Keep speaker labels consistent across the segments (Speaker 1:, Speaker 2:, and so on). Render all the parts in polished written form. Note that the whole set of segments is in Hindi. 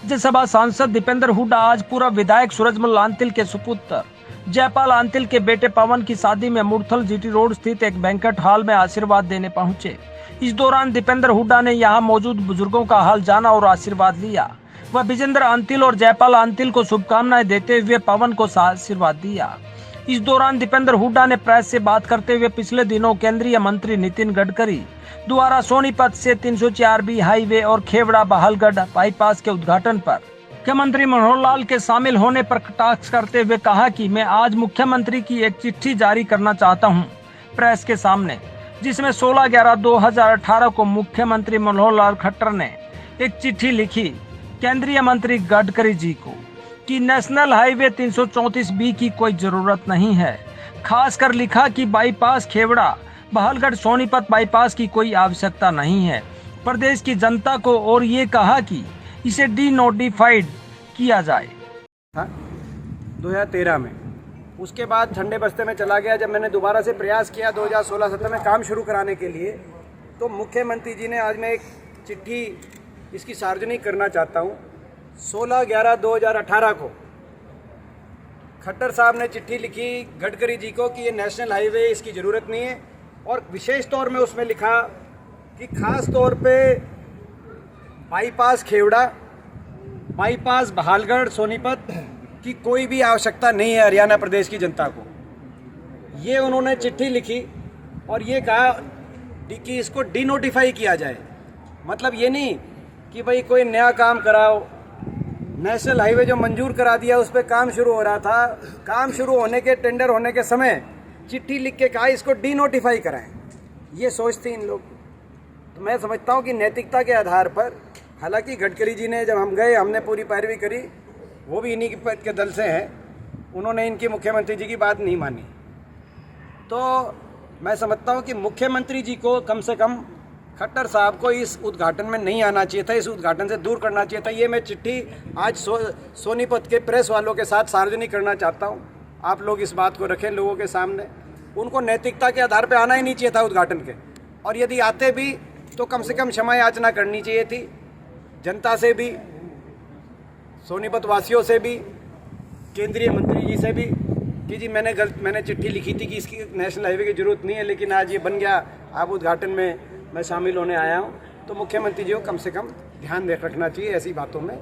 Speaker 1: राज्यसभा सांसद दीपेंद्र हुड्डा आज पूरा विधायक सूरजमल आंतिल के सुपुत्र जयपाल आंतिल के बेटे पवन की शादी में मुरथल जीटी रोड स्थित एक बैंक्वेट हॉल में आशीर्वाद देने पहुंचे। इस दौरान दीपेंद्र हुड्डा ने यहां मौजूद बुजुर्गों का हाल जाना और आशीर्वाद लिया। वह विजेंद्र आंतिल और जयपाल आंतिल को शुभकामनाएं देते हुए पवन को आशीर्वाद दिया। इस दौरान दीपेंद्र हुड्डा ने प्रेस से बात करते हुए पिछले दिनों केंद्रीय मंत्री नितिन गडकरी द्वारा सोनीपत से 304B हाईवे और खेवड़ा बहालगढ़ बाईपास के उद्घाटन पर मुख्यमंत्री मनोहर लाल के शामिल होने पर कटाक्ष करते हुए कहा कि मैं आज मुख्यमंत्री की एक चिट्ठी जारी करना चाहता हूं प्रेस के सामने, जिसमें 16/11/2018 को मुख्यमंत्री मनोहर लाल खट्टर ने एक चिट्ठी लिखी केंद्रीय मंत्री गडकरी जी को कि नेशनल हाईवे 334B की कोई जरूरत नहीं है। खासकर लिखा कि बाईपास खेवड़ा बहालगढ़ सोनीपत बाईपास की कोई आवश्यकता नहीं है प्रदेश की जनता को, और ये कहा कि इसे डी-नोटिफाइड किया जाए।
Speaker 2: 2013 में उसके बाद ठंडे बस्ते में चला गया। जब मैंने दोबारा से प्रयास किया 2016-17 में काम शुरू कराने के लिए, तो मुख्यमंत्री जी ने आज मैं एक चिट्ठी इसकी सार्वजनिक करना चाहता हूँ। 16/11/2018 को खट्टर साहब ने चिट्ठी लिखी गडकरी जी को कि ये नेशनल हाईवे इसकी ज़रूरत नहीं है, और विशेष तौर में उसमें लिखा कि खास तौर पे बाईपास खेवड़ा, बाईपास बहालगढ़ सोनीपत की कोई भी आवश्यकता नहीं है हरियाणा प्रदेश की जनता को। ये उन्होंने चिट्ठी लिखी और ये कहा कि इसको डी-नोटिफाई किया जाए। मतलब ये नहीं कि भाई कोई नया काम कराओ। नेशनल हाईवे जो मंजूर करा दिया उस पर काम शुरू हो रहा था, काम शुरू होने के टेंडर होने के समय चिट्ठी लिख के कहा इसको डी-नोटिफाई कराएं। ये सोचते इन लोग। तो मैं समझता हूँ कि नैतिकता के आधार पर, हालांकि गडकरी जी ने, जब हम गए हमने पूरी पैरवी करी, वो भी इन्हीं के दल से हैं, उन्होंने इनकी मुख्यमंत्री जी की बात नहीं मानी। तो मैं समझता हूँ कि मुख्यमंत्री जी को कम से कम खट्टर साहब को इस उद्घाटन में नहीं आना चाहिए था, इस उद्घाटन से दूर करना चाहिए था। ये मैं चिट्ठी आज सोनीपत के प्रेस वालों के साथ सार्वजनिक करना चाहता हूँ। आप लोग इस बात को रखें लोगों के सामने। उनको नैतिकता के आधार पर आना ही नहीं चाहिए था उद्घाटन के, और यदि आते भी तो कम से कम क्षमा याचना करनी चाहिए थी जनता से भी, सोनीपत वासियों से भी, केंद्रीय मंत्री जी से भी कि जी मैंने चिट्ठी लिखी थी कि इसकी नेशनल हाईवे की ज़रूरत नहीं है, लेकिन आज ये बन गया, आप उद्घाटन में मैं शामिल होने आया हूँ। तो मुख्यमंत्री जी को कम से कम ध्यान रखना चाहिए ऐसी बातों में।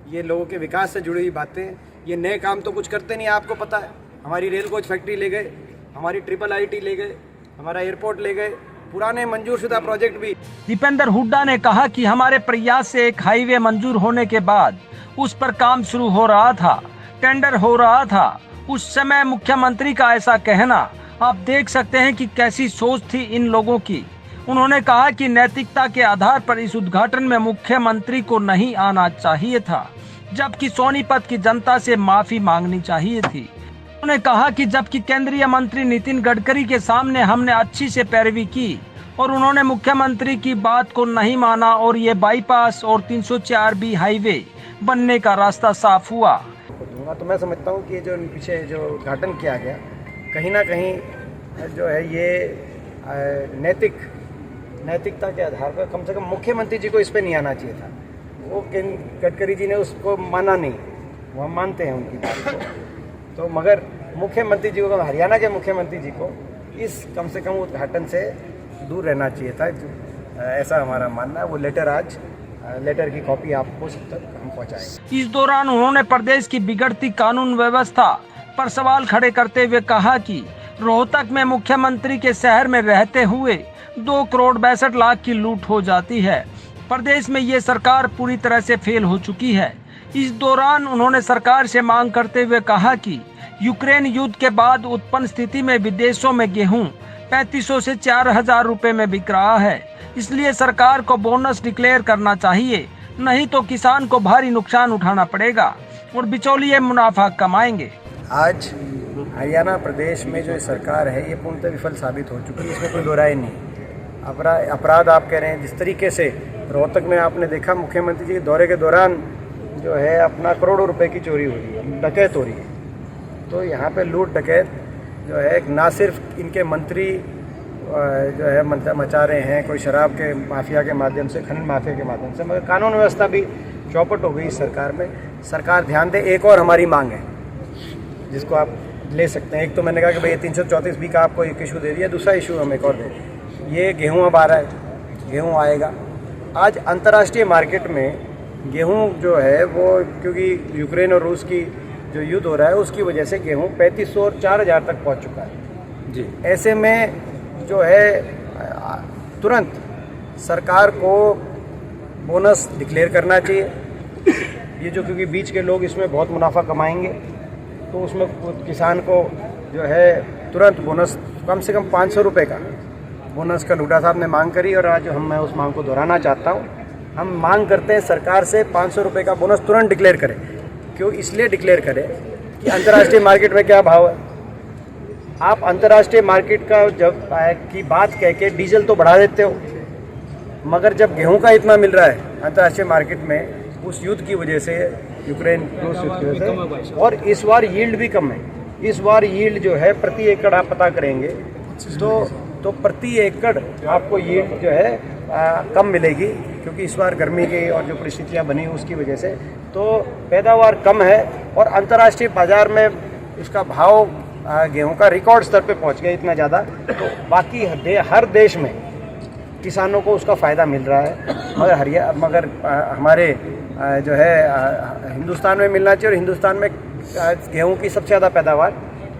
Speaker 2: ये लोगों के विकास से जुड़ी हुई बातें, ये नए काम तो कुछ करते नहीं, आपको पता है। हमारी रेल कोच फैक्ट्री ले गए, हमारी IIIT ले गए, हमारा एयरपोर्ट ले गए, पुराने मंजूर शुदा प्रोजेक्ट भी।
Speaker 1: दीपेंद्र हुड्डा ने कहा कि हमारे प्रयास से एक हाईवे मंजूर होने के बाद उस पर काम शुरू हो रहा था, टेंडर हो रहा था। उस समय मुख्यमंत्री का ऐसा कहना, आप देख सकते हैं कि कैसी सोच थी इन लोगों की। उन्होंने कहा कि नैतिकता के आधार पर इस उद्घाटन में मुख्यमंत्री को नहीं आना चाहिए था, जबकि सोनीपत की जनता से माफी मांगनी चाहिए थी। उन्होंने कहा कि जबकि केंद्रीय मंत्री नितिन गडकरी के सामने हमने अच्छी से पैरवी की और उन्होंने मुख्यमंत्री की बात को नहीं माना, और ये बाईपास और 304B हाईवे बनने का रास्ता साफ हुआ।
Speaker 2: तो मैं समझता हूँ कि जो पीछे जो उद्घाटन किया गया, कहीं ना कहीं जो है ये नैतिकता के आधार पर कम से कम मुख्यमंत्री जी को इस पर नहीं आना चाहिए था। वो गडकरी जी ने उसको माना नहीं, वो हम मानते हैं उनकी बात को। तो मगर मुख्यमंत्री जी को, हरियाणा के मुख्यमंत्री जी को इस कम से कम उद्घाटन से दूर रहना चाहिए था, ऐसा हमारा मानना है। वो लेटर की कॉपी आपको सब तक हम पहुँचाएंगे।
Speaker 1: इस दौरान उन्होंने प्रदेश की बिगड़ती कानून व्यवस्था पर सवाल खड़े करते हुए कहा कि रोहतक में मुख्यमंत्री के शहर में रहते हुए 2,62,00,000 की लूट हो जाती है। प्रदेश में ये सरकार पूरी तरह से फेल हो चुकी है। इस दौरान उन्होंने सरकार से मांग करते हुए कहा कि यूक्रेन युद्ध के बाद उत्पन्न स्थिति में विदेशों में गेहूं 3,500 से 4,000 रुपए में बिक रहा है, इसलिए सरकार को बोनस डिक्लेयर करना चाहिए, नहीं तो किसान को भारी नुकसान उठाना पड़ेगा और बिचौलिए मुनाफा कमाएंगे।
Speaker 2: आज हरियाणा प्रदेश में जो सरकार है ये पूर्णतः विफल साबित हो चुकी है, इसमें कोई दो राय नहीं। अपराध आप कह रहे हैं, जिस तरीके से रोहतक में आपने देखा मुख्यमंत्री जी के दौरे के दौरान जो है अपना करोड़ों रुपए की चोरी हो रही है, डकैत हो रही है। तो यहाँ पे लूट डकैत जो है ना सिर्फ इनके मंत्री जो है मचा रहे हैं कोई शराब के माफिया के माध्यम से, खनन माफिया के माध्यम से, मगर कानून व्यवस्था भी चौपट हो गई इस सरकार में। सरकार ध्यान दे। एक और हमारी मांग है जिसको आप ले सकते हैं। एक तो मैंने कहा कि भाई 334 बी का आपको एक इशू दे दिया, दूसरा इशू हम एक और दें। ये गेहूँ अब आ रहा है, गेहूँ आएगा। आज अंतर्राष्ट्रीय मार्केट में गेहूँ जो है वो, क्योंकि यूक्रेन और रूस की जो युद्ध हो रहा है उसकी वजह से गेहूँ 3500 और 4000 तक पहुँच चुका है जी। ऐसे में जो है तुरंत सरकार को बोनस डिक्लेयर करना चाहिए। ये जो, क्योंकि बीच के लोग इसमें बहुत मुनाफा कमाएंगे, तो उसमें किसान को जो है तुरंत बोनस, कम से कम 500 रुपये का बोनस का हुड्डा साहब ने मांग करी, और आज मैं उस मांग को दोहराना चाहता हूँ। हम मांग करते हैं सरकार से 500 रुपये का बोनस तुरंत डिक्लेयर करें। क्यों इसलिए डिक्लेयर करें कि अंतर्राष्ट्रीय मार्केट में क्या भाव है। आप अंतर्राष्ट्रीय मार्केट का जब की बात कह के डीजल तो बढ़ा देते हो, मगर जब गेहूं का इतना मिल रहा है अंतर्राष्ट्रीय मार्केट में उस युद्ध की वजह से, यूक्रेन रूस युद्ध की वजह से, और इस बार यील्ड भी कम है। इस बार यील्ड जो है प्रति एकड़ आप पता करेंगे तो प्रति एकड़ आपको यील्ड जो है कम मिलेगी, क्योंकि इस बार गर्मी की और जो परिस्थितियां बनी उसकी वजह से तो पैदावार कम है, और अंतर्राष्ट्रीय बाजार में इसका भाव गेहूं का रिकॉर्ड स्तर पे पहुंच गया इतना ज़्यादा। तो बाकी हर देश में किसानों को उसका फ़ायदा मिल रहा है, मगर हमारे जो है हिंदुस्तान में मिलना चाहिए। और हिंदुस्तान में गेहूं की सबसे ज़्यादा पैदावार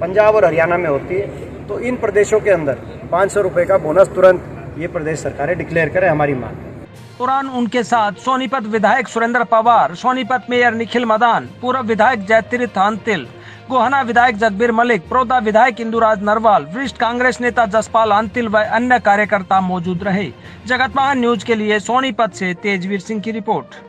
Speaker 2: पंजाब और हरियाणा में होती है। तो इन प्रदेशों के अंदर 500 रुपये का बोनस तुरंत ये प्रदेश सरकारें डिक्लेयर करें, हमारी मांग है।
Speaker 1: दौरान उनके साथ सोनीपत विधायक सुरेंद्र पवार, सोनीपत मेयर निखिल मदान, पूर्व विधायक जयतीर्थ आंतिल, गोहना विधायक जगबीर मलिक, प्रोदा विधायक इंदुराज नरवाल, वरिष्ठ कांग्रेस नेता जसपाल आंतिल व अन्य कार्यकर्ता मौजूद रहे। जगत महान न्यूज के लिए सोनीपत से तेजवीर सिंह की रिपोर्ट।